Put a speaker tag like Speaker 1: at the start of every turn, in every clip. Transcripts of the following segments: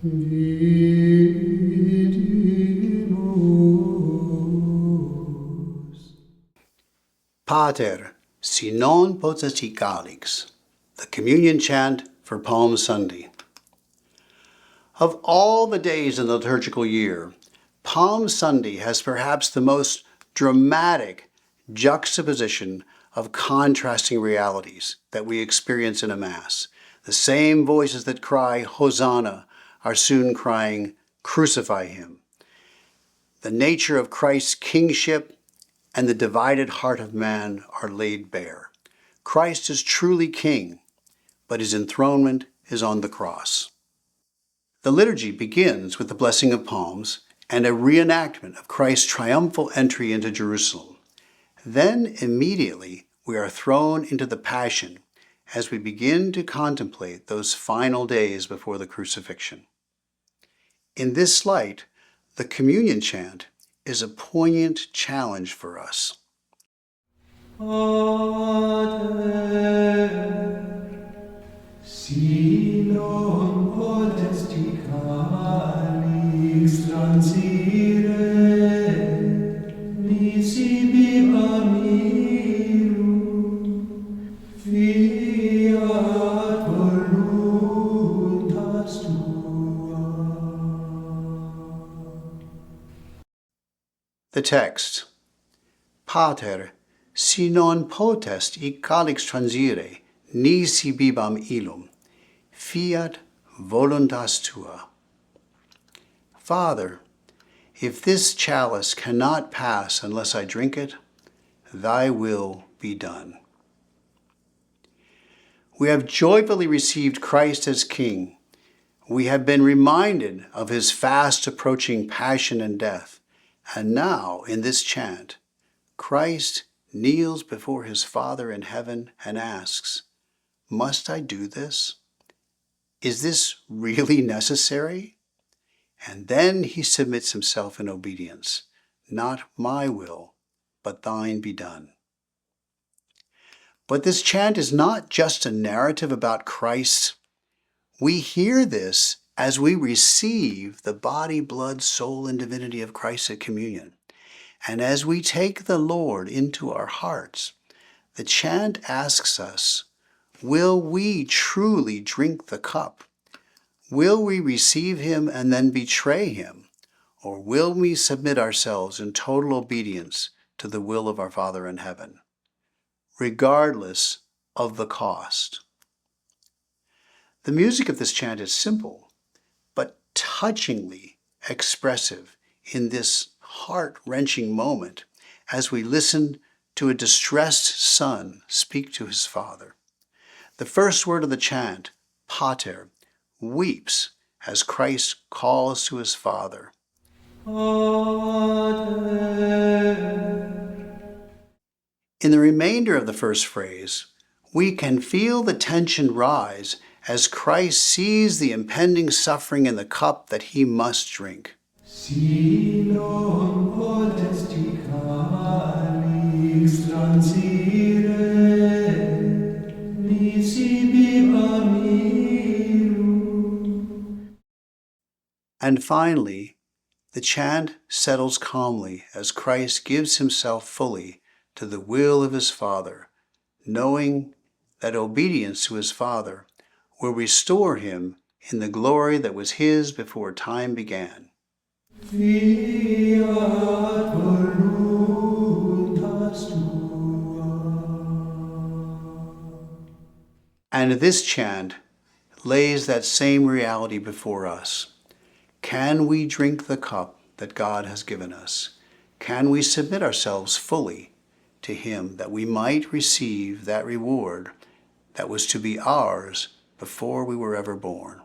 Speaker 1: Vidimus. Pater, si non potest calix, the communion chant for Palm Sunday. Of all the days in the liturgical year, Palm Sunday has perhaps the most dramatic juxtaposition of contrasting realities that we experience in a Mass. The same voices that cry, Hosanna, are soon crying, crucify him. The nature of Christ's kingship and the divided heart of man are laid bare. Christ is truly king, but his enthronement is on the cross. The liturgy begins with the blessing of palms and a reenactment of Christ's triumphal entry into Jerusalem. Then immediately we are thrown into the Passion as we begin to contemplate those final days before the crucifixion. In this light, the communion chant is a poignant challenge for us.
Speaker 2: Si non potest calix transire, nisi bibam illum, fiat voluntas tua.
Speaker 1: The text, Pater, si non potest calix transire, nisi bibam illum, fiat voluntas tua. Father, if this chalice cannot pass unless I drink it, thy will be done. We have joyfully received Christ as King. We have been reminded of his fast approaching passion and death. And now, in this chant, Christ kneels before his Father in heaven and asks, must I do this? Is this really necessary? And then he submits himself in obedience. Not my will, but thine be done. But this chant is not just a narrative about Christ. We hear this as we receive the body, blood, soul, and divinity of Christ at communion. And as we take the Lord into our hearts, the chant asks us, will we truly drink the cup? Will we receive him and then betray him? Or will we submit ourselves in total obedience to the will of our Father in heaven, regardless of the cost? The music of this chant is simple, but touchingly expressive in this heart-wrenching moment as we listen to a distressed son speak to his father. The first word of the chant, Pater, weeps as Christ calls to his Father. In the remainder of the first phrase, we can feel the tension rise as Christ sees the impending suffering in the cup that he must drink.
Speaker 2: Si non potest calix transire, nisi bibam illum.
Speaker 1: And finally, the chant settles calmly as Christ gives himself fully to the will of his Father, knowing that obedience to his Father will restore him in the glory that was his before time began.
Speaker 2: Fiat voluntas tua.
Speaker 1: And this chant lays that same reality before us. Can we drink the cup that God has given us? Can we submit ourselves fully to him that we might receive that reward that was to be ours before we were ever born?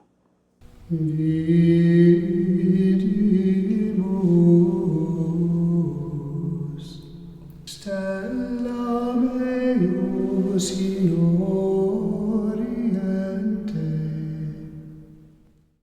Speaker 2: Vidimus.